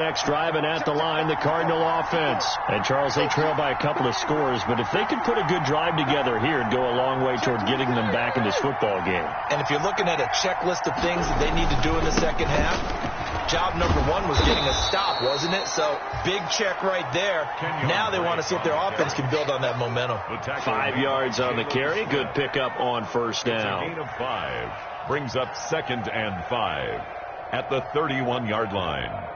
Next driving at the line, the Cardinal offense. And, Charles, they trail by a couple of scores, but if they could put a good drive together here, it'd go a long way toward getting them back in this football game. And if you're looking at a checklist of things that they need to do in the second half, job number one was getting a stop, wasn't it? So, big check right there. Now they want to see if their offense can build on that momentum. 5 yards on the carry. Good pickup on first down. Gain of 5 brings up 2nd and 5 at the 31-yard line.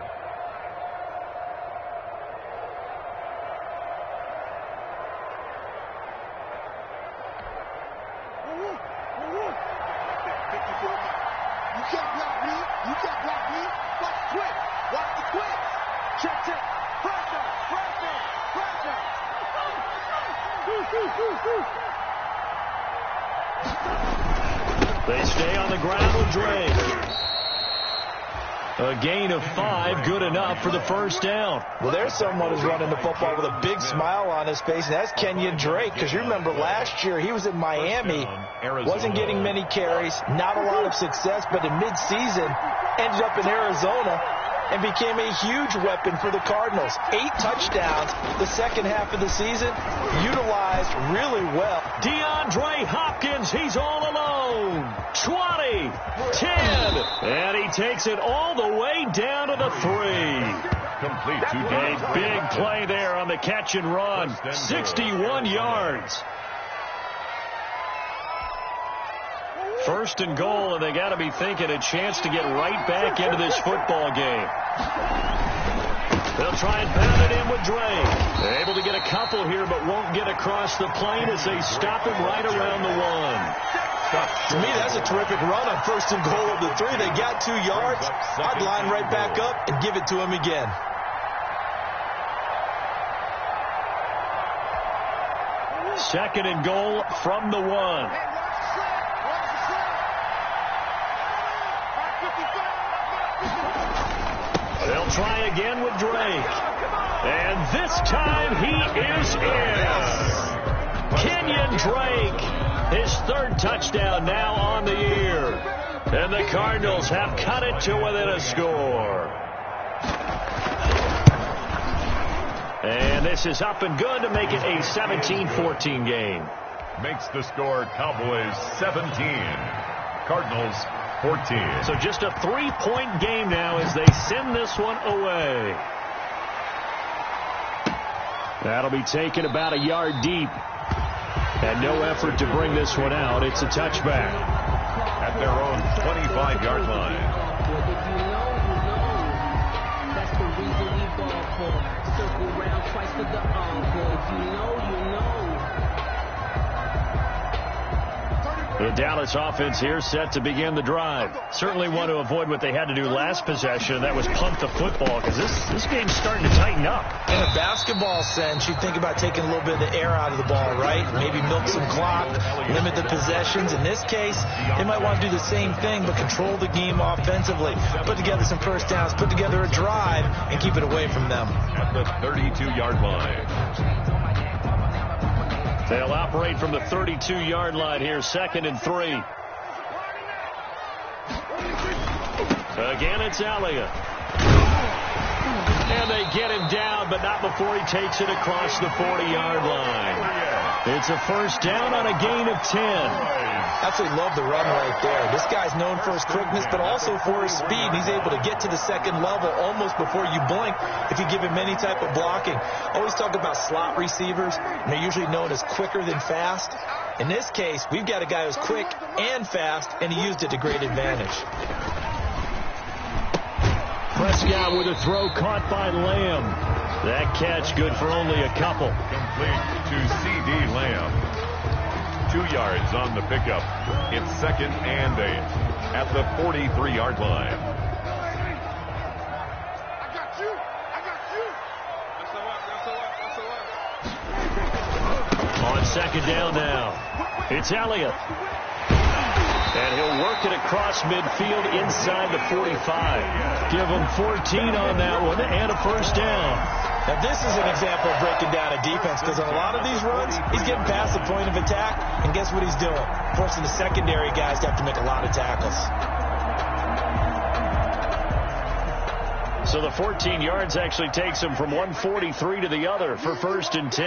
They stay on the ground with Drake. A gain of 5, good enough for the first down. Well, there's someone who's running the football with a big smile on his face, and that's Kenyon Drake, because you remember last year he was in Miami, wasn't getting many carries, not a lot of success, but in mid-season ended up in Arizona and became a huge weapon for the Cardinals. 8 touchdowns the second half of the season, utilized really well. DeAndre Hopkins, he's all alone. 20, 10, and he takes it all the way down to the 3. Complete to a big play there on the catch and run. 61 yards. First and goal, and they got to be thinking a chance to get right back into this football game. They'll try and pound it in with Drake. They're able to get a couple here, but won't get across the plane as they stop him right around the 1. To me, that's a terrific run on first and goal of the 3. They got 2 yards. I'd line right back up and give it to him again. Second and goal from the 1. They'll try again with Drake. And this time he is in. Kenyon Drake, his 3rd touchdown now on the year. And the Cardinals have cut it to within a score. And this is up and good to make it a 17-14 game. Makes the score Cowboys 17. Cardinals 14. So just a 3-point game now as they send this one away. That'll be taken about a yard deep. And no effort to bring this one out. It's a touchback. At their own 25-yard line. That's the reason we ball for. Circle round twice for the encore. If you know, you know. The Dallas offense here set to begin the drive. Certainly want to avoid what they had to do last possession. That was punt the football, because this game's starting to tighten up. In a basketball sense, you think about taking a little bit of the air out of the ball, right? Maybe milk some clock, limit the possessions. In this case, they might want to do the same thing, but control the game offensively. Put together some first downs, put together a drive, and keep it away from them. At the 32-yard line. They'll operate from the 32-yard line here, 2nd and 3. Again, it's Elliott. And they get him down, but not before he takes it across the 40-yard line. It's a first down on a gain of 10. Absolutely love the run right there. This guy's known for his quickness, but also for his speed. He's able to get to the second level almost before you blink if you give him any type of blocking. Always talk about slot receivers, and they're usually known as quicker than fast. In this case, we've got a guy who's quick and fast, and he used it to great advantage. Prescott with a throw caught by Lamb. That catch good for only a couple. Complete to C.D. Lamb. 2 yards on the pickup. It's 2nd and 8 at the 43-yard line. On second down now, it's Elliott. And he'll work it across midfield inside the 45. Give him 14 on that one and a first down. Now, this is an example of breaking down a defense, because on a lot of these runs, he's getting past the point of attack, and guess what he's doing? Forcing the secondary guys to have to make a lot of tackles. So the 14 yards actually takes him from 143 to the other for 1st and 10.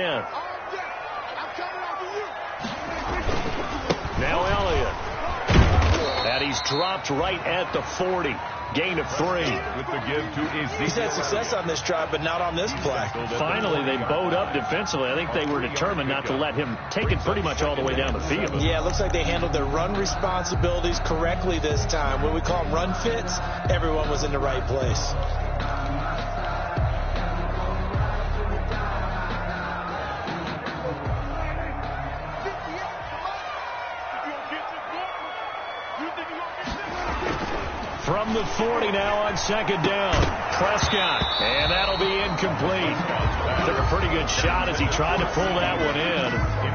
Now Elliott. And he's dropped right at the 40. Gain of 3. With the give to Ezekiel. He's had success on this drive, but not on this play. Finally, they bowed up defensively. I think they were determined not to let him take it pretty much all the way down the field. Yeah, it looks like they handled their run responsibilities correctly this time. When we call them run fits, everyone was in the right place. From the 40 now on 2nd down. Prescott, and that'll be incomplete. Took a pretty good shot as he tried to pull that one in.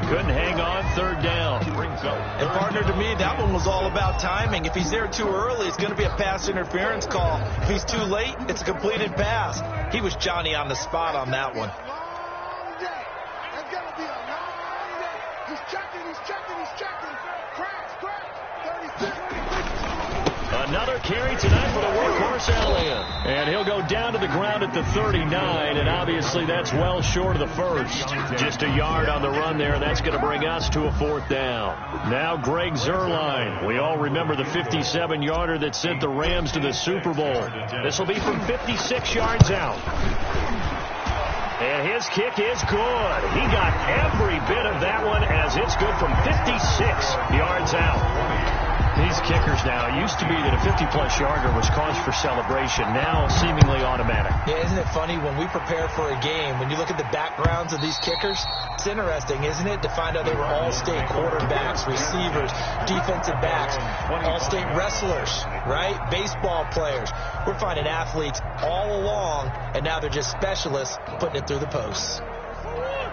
Couldn't hang on 3rd down. And partner, to me, that one was all about timing. If he's there too early, it's going to be a pass interference call. If he's too late, it's a completed pass. He was Johnny on the spot on that one. It's going to be a long day. He's checking. Crash. 36. Another carry tonight for the workhorse Elliott. And he'll go down to the ground at the 39, and obviously that's well short of the first. Just a yard on the run there, and that's going to bring us to a 4th down. Now Greg Zuerlein. We all remember the 57-yarder that sent the Rams to the Super Bowl. This will be from 56 yards out. And his kick is good. He got every bit of that one as it's good from 56 yards out. These kickers now, it used to be that a 50-plus yarder was cause for celebration. Now seemingly automatic. Yeah, isn't it funny when we prepare for a game, when you look at the backgrounds of these kickers, it's interesting, isn't it, to find out they were all-state quarterbacks, receivers, defensive backs, all-state wrestlers, right? Baseball players. We're finding athletes all along, and now they're just specialists putting it through the posts.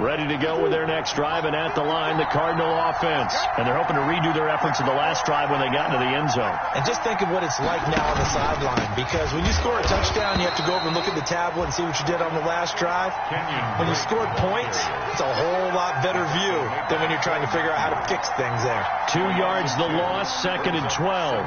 Ready to go with their next drive, and at the line, the Cardinal offense. And they're hoping to redo their efforts in the last drive when they got into the end zone. And just think of what it's like now on the sideline, because when you score a touchdown, you have to go over and look at the tablet and see what you did on the last drive. When you scored points, it's a whole lot better view than when you're trying to figure out how to fix things there. 2 yards the loss, 2nd and 12.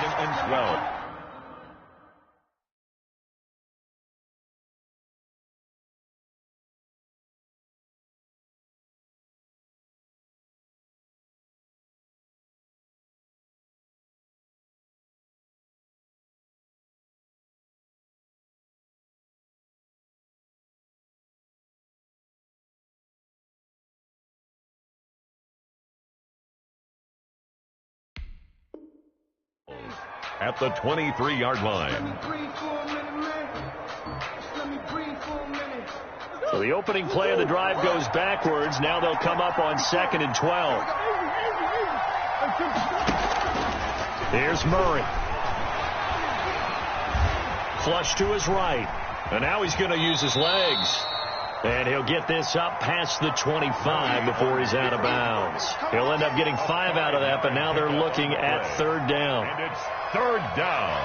At the 23-yard line. So the opening play of the drive goes backwards. Now they'll come up on 2nd and 12. Here's Murray. Flush to his right. And now he's going to use his legs. And he'll get this up past the 25 before he's out of bounds. He'll end up getting 5 out of that, but now they're looking at 3rd down. And it's 3rd down.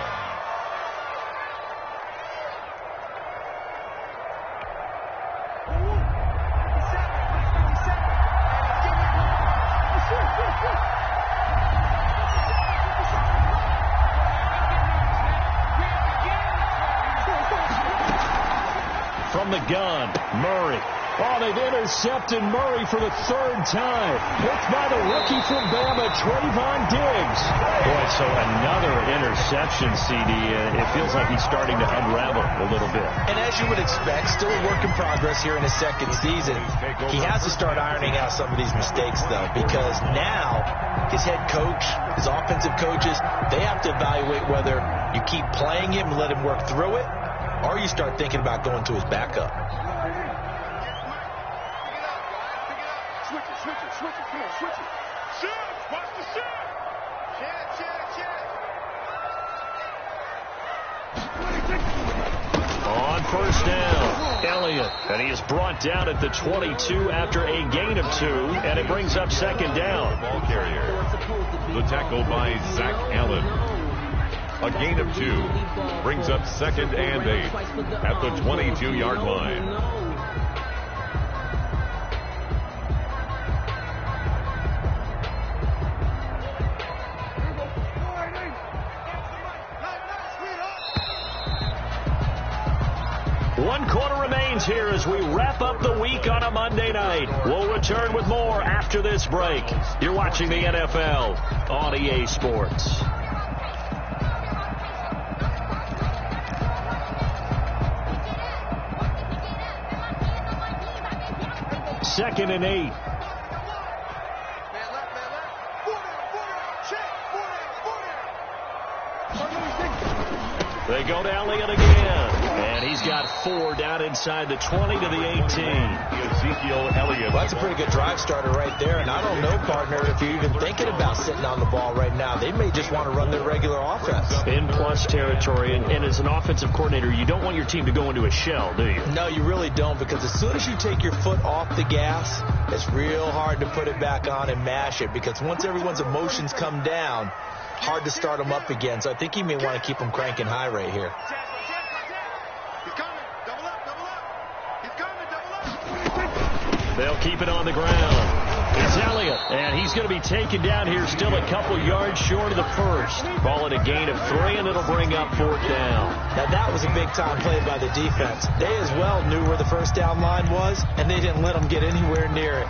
From the gun, Murray. Oh, they've intercepted Murray for the 3rd time. Hit by the rookie from Bama, Trayvon Diggs. Boy, so another interception, CD. It feels like he's starting to unravel a little bit. And as you would expect, still a work in progress here in his 2nd season. He has to start ironing out some of these mistakes, though, because now his head coach, his offensive coaches, they have to evaluate whether you keep playing him and let him work through it, or you start thinking about going to his backup. Switch it. Come on, switch it. Shoot! Watch the shoot! Check. On 1st down, Elliott. And he is brought down at the 22 after a gain of 2, and it brings up 2nd down. Ball carrier. The tackle by Zach Allen. A gain of 2 brings up 2nd and 8 at the 22-yard line. remains here as we wrap up the week on a Monday night. We'll return with more after this break. You're watching the NFL on EA Sports. Second and 8. They go to Elliott again. And he's got 4 down inside the 20 to the 18. Ezekiel Elliott. Well, that's a pretty good drive starter right there. And I don't know, partner, if you're even thinking about sitting on the ball right now. They may just want to run their regular offense. In plus territory. And as an offensive coordinator, you don't want your team to go into a shell, do you? No, you really don't, because as soon as you take your foot off the gas, it's real hard to put it back on and mash it, because once everyone's emotions come down, hard to start them up again. So I think you may want to keep them cranking high right here. They'll keep it on the ground. It's Elliott, and he's going to be taken down here still a couple yards short of the first. Call it a gain of 3, and it'll bring up 4th down. Now, that was a big-time play by the defense. They as well knew where the first down line was, and they didn't let them get anywhere near it.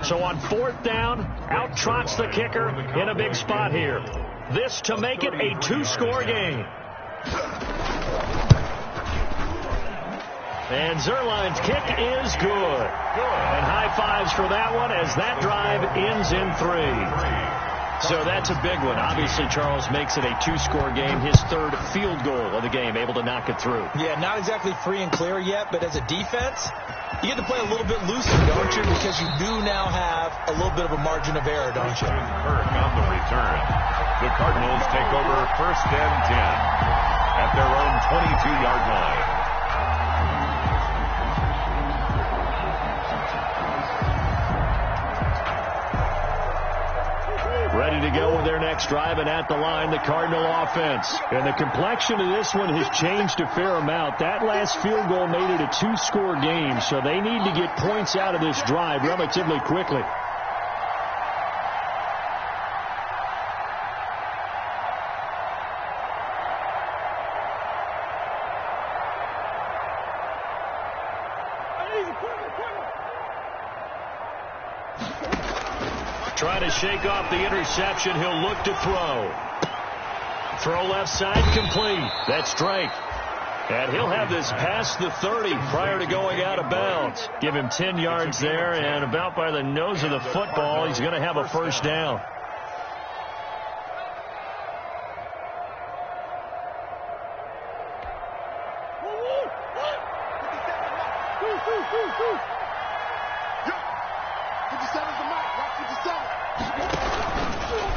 So on 4th down, out trots the kicker in a big spot here. This to make it a 2-score game. And Zerline's kick is good. And high fives for that one as that drive ends in 3. So that's a big one. Obviously, Charles makes it a 2-score game. His 3rd field goal of the game, able to knock it through. Yeah, not exactly free and clear yet, but as a defense, you get to play a little bit looser, don't you? Because you do now have a little bit of a margin of error, don't you? Kirk on the return. The Cardinals take over 1st and 10 at their own 22-yard line. Ready to go with their next drive, and at the line, the Cardinal offense. And the complexion of this one has changed a fair amount. That last field goal made it a 2-score game, so they need to get points out of this drive relatively quickly. Trying to shake off the interception. He'll look to throw. Throw left side, complete. That's Drake. And he'll have this past the 30 prior to going out of bounds. Give him 10 yards there, and about by the nose of the football, he's going to have a 1st down.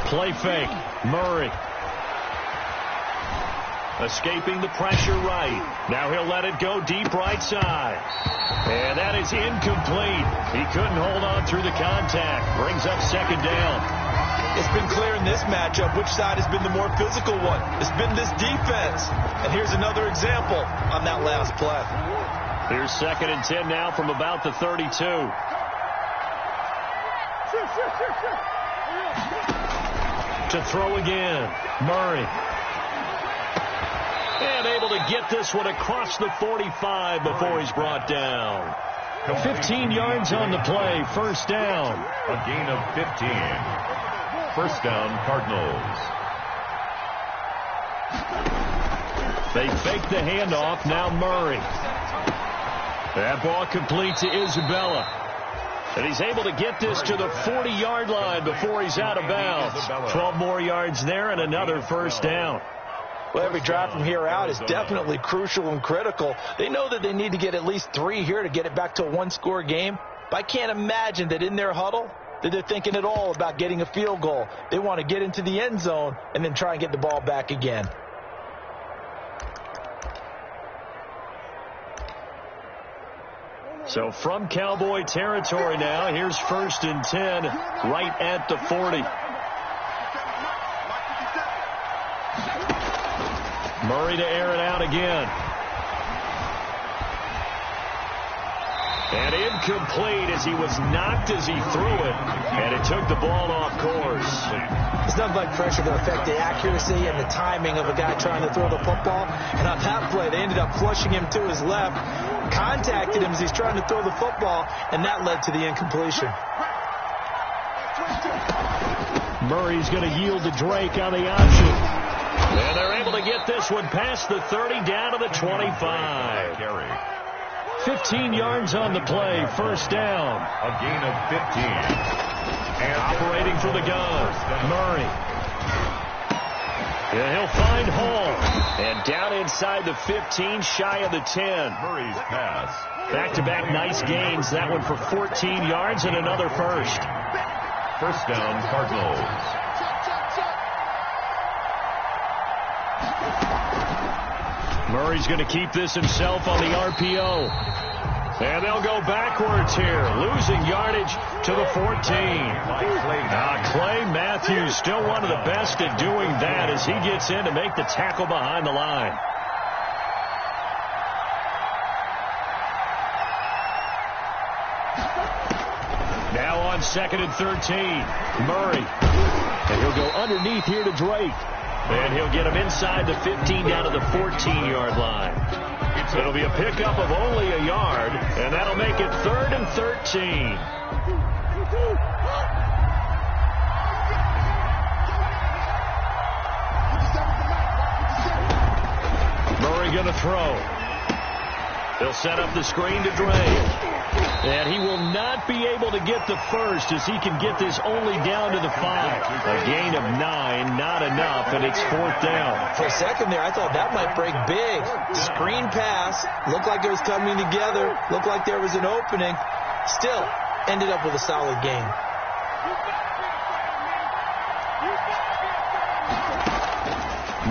Play fake. Murray. Escaping the pressure right. Now he'll let it go deep right side. And that is incomplete. He couldn't hold on through the contact. Brings up 2nd down. It's been clear in this matchup which side has been the more physical one. It's been this defense. And here's another example on that last play. Here's 2nd and 10 now from about the 32. To throw again. Murray. And able to get this one across the 45 before he's brought down. 15 yards on the play. 1st down. A gain of 15. 1st down, Cardinals. They fake the handoff. Now Murray. That ball complete to Isabella. And he's able to get this to the 40-yard line before he's out of bounds. 12 more yards there and another 1st down. Well, every drive from here out is definitely crucial and critical. They know that they need to get at least 3 here to get it back to a 1-score game. But I can't imagine that in their huddle that they're thinking at all about getting a field goal. They want to get into the end zone and then try and get the ball back again. So from Cowboy territory now, here's 1st and 10 right at the 40. Murray to air it out again. And incomplete as he was knocked as he threw it. And it took the ball off course. It's nothing like pressure to affect the accuracy and the timing of a guy trying to throw the football. And on that play, they ended up flushing him to his left, contacted him as he's trying to throw the football, and that led to the incompletion. Murray's going to yield to Drake on the option. And they're able to get this one past the 30 down to the 25. 15 yards on the play, 1st down. A gain of 15. And operating for the gun, Murray. And he'll find Hall. And down inside the 15, shy of the 10. Murray's pass. Back-to-back nice gains. That one for 14 yards and another first. 1st down, Cardinals. Murray's going to keep this himself on the RPO. And they'll go backwards here, losing yardage to the 14. Clay Matthews, still one of the best at doing that as he gets in to make the tackle behind the line. Now on 2nd and 13, Murray. And he'll go underneath here to Drake. And he'll get him inside the 15 down to the 14-yard line. It'll be a pickup of only a yard, and that'll make it 3rd and 13. Murray going to throw. He'll set up the screen to Drake. And he will not be able to get the first as he can get this only down to the 5. A gain of 9, not enough, and it's 4th down. For a second there, I thought that might break big. Screen pass, looked like it was coming together, looked like there was an opening. Still, ended up with a solid gain.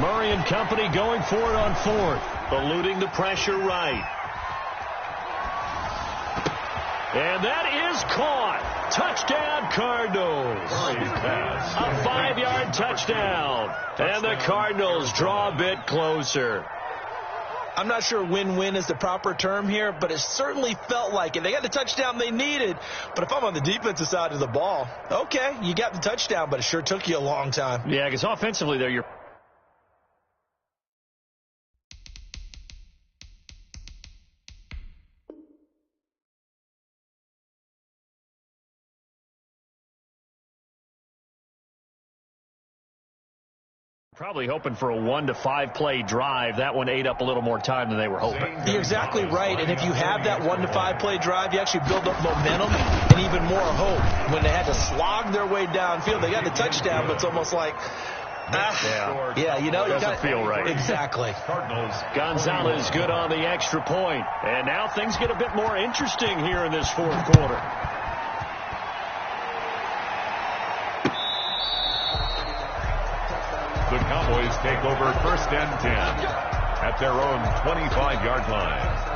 Murray and company going for it on 4th, eluding the pressure right. And that is caught. Touchdown, Cardinals. A 5-yard touchdown. And the Cardinals draw a bit closer. I'm not sure win-win is the proper term here, but it certainly felt like it. They got the touchdown they needed. But if I'm on the defensive side of the ball, okay, you got the touchdown, but it sure took you a long time. Yeah, because offensively there, you're probably hoping for a 1 to 5 play drive. That one ate up a little more time than they were hoping. You're exactly right. And if you have that 1 to 5 play drive, you actually build up momentum and even more hope. When they had to slog their way downfield, they got the touchdown, but it's almost like, yeah, you know, it doesn't feel right. Exactly. Cardinals. Gonzalez good on the extra point. And now things get a bit more interesting here in this 4th quarter. The Cowboys take over 1st and 10 at their own 25-yard line.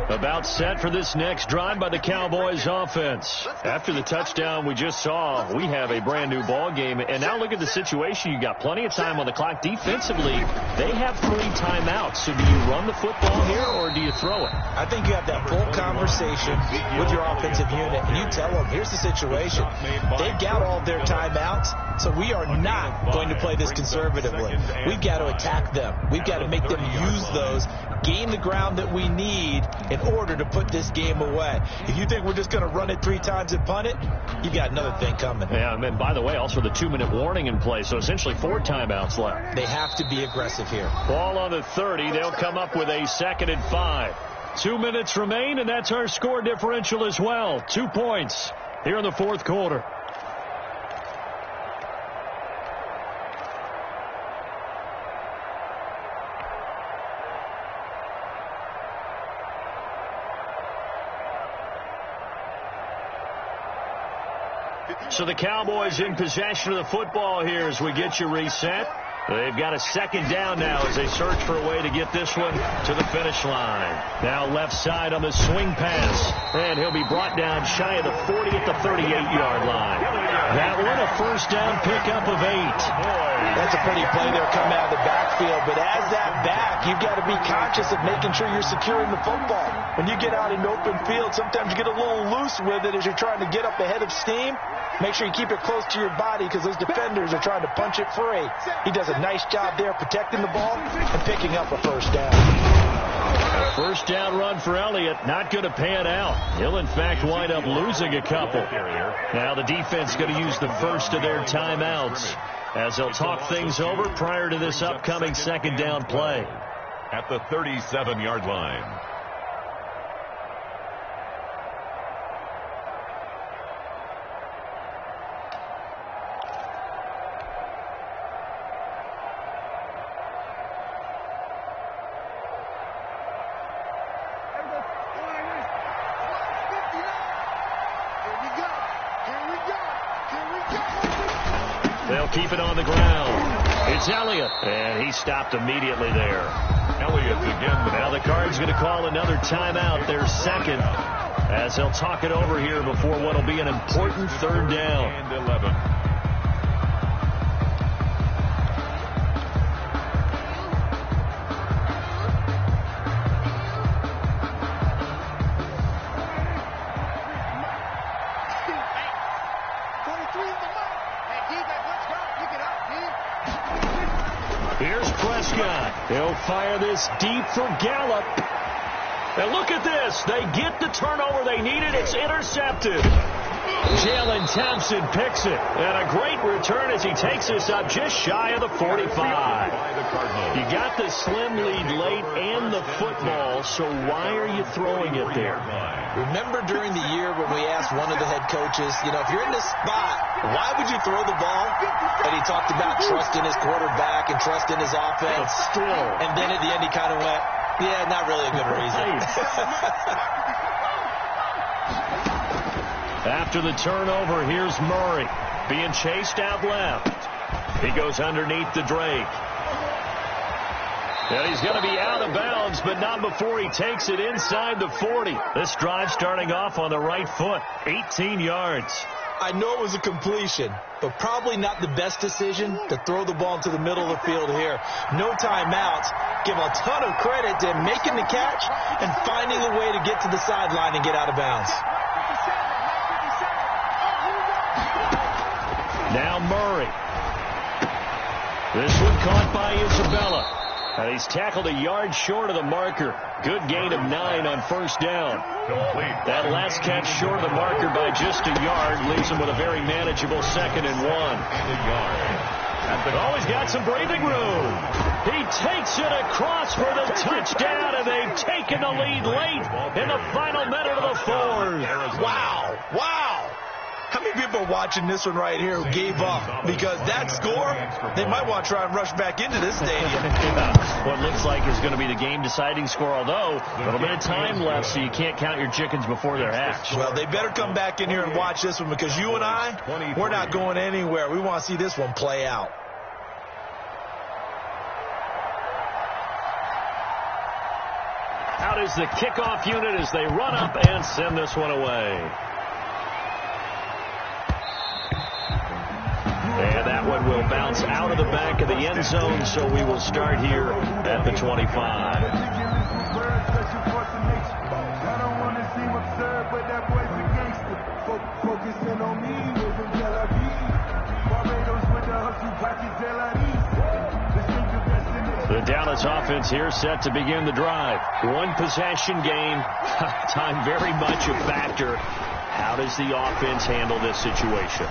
About set for this next drive by the Cowboys offense. After the touchdown we just saw, we have a brand new ball game. And now look at the situation. You got plenty of time on the clock. Defensively, they have 3 timeouts. So do you run the football here or do you throw it? I think you have that full conversation with your offensive unit, and you tell them, here's the situation. They've got all their timeouts, so we are not going to play this conservatively. We've got to attack them. We've got to make them use those, gain the ground that we need in order to put this game away. If you think we're just going to run it 3 times and punt it, you got another thing coming. Yeah, and by the way, also the 2-minute warning in play, so essentially 4 timeouts left. They have to be aggressive here. Ball on the 30. They'll come up with a 2nd and 5. 2 minutes remain, and that's our score differential as well. 2 points here in the 4th quarter. So the Cowboys in possession of the football here as we get you reset. They've got a second down now as they search for a way to get this one to the finish line. Now left side on the swing pass. And he'll be brought down shy of the 40 at the 38-yard line. That one a first down pickup of 8. That's a pretty play there coming out of the backfield. But as that back, you've got to be conscious of making sure you're securing the football. When you get out in open field, sometimes you get a little loose with it as you're trying to get up ahead of steam. Make sure you keep it close to your body because those defenders are trying to punch it free. He does a nice job there protecting the ball and picking up a first down. A first down run for Elliott, not going to pan out. He'll, in fact, wind up losing a couple. Now the defense going to use the first of their timeouts as they'll talk things over prior to this upcoming second down play. At the 37-yard line. They'll keep it on the ground. It's Elliott, and he stopped immediately there. Elliott again. Now the Cards going to call another timeout, their second, as they'll talk it over here before what will be an important third down. And 11. Here's Prescott. He'll fire this deep for Gallup. And look at this. They get the turnover they needed. It's intercepted. Jalen Thompson picks it. And a great return as he takes this up just shy of the 45. You got the slim lead late and the football, so why are you throwing it there? Remember during the year when we asked one of the head coaches, if you're in this spot, why would you throw the ball? And he talked about trust in his quarterback and trust in his offense. Still. And then at the end he kind of went, yeah, not really a good reason. After the turnover, here's Murray being chased out left. He goes underneath to Drake. And he's going to be out of bounds, but not before he takes it inside the 40. This drive starting off on the right foot, 18 yards. I know it was a completion, but probably not the best decision to throw the ball into the middle of the field here. No timeouts. Give a ton of credit to him making the catch and finding a way to get to the sideline and get out of bounds. Now Murray. This one caught by Isabella. And he's tackled a yard short of the marker. Good gain of 9 on first down. Complete. That last catch short of the marker by just a yard leaves him with a very manageable 2nd and 1. Always got some breathing room. He takes it across for the touchdown, and they've taken the lead late in the final minute of the 4th. Wow. Wow. How many people are watching this one right here who gave up? Because that score, they might want to try and rush back into this stadium. What looks like is going to be the game-deciding score, although a little bit of time left, so you can't count your chickens before they're hatched. Well, they better come back in here and watch this one because you and I, we're not going anywhere. We want to see this one play out. Out is the kickoff unit as they run up and send this one away. And that one will bounce out of the back of the end zone, so we will start here at the 25. The Dallas offense here set to begin the drive. One possession game. Time very much a factor. How does the offense handle this situation?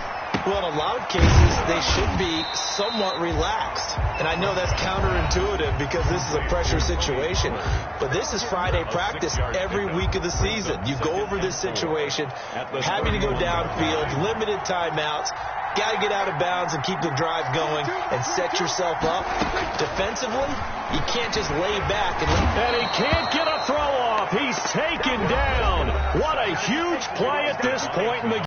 Well, in a lot of cases, they should be somewhat relaxed. And I know that's counterintuitive because this is a pressure situation. But this is Friday practice every week of the season. You go over this situation, having to go downfield, limited timeouts, got to get out of bounds and keep the drive going and set yourself up. Defensively, you can't just lay back. And he can't get a throw off. He's taken down. What a huge play at this point in the game.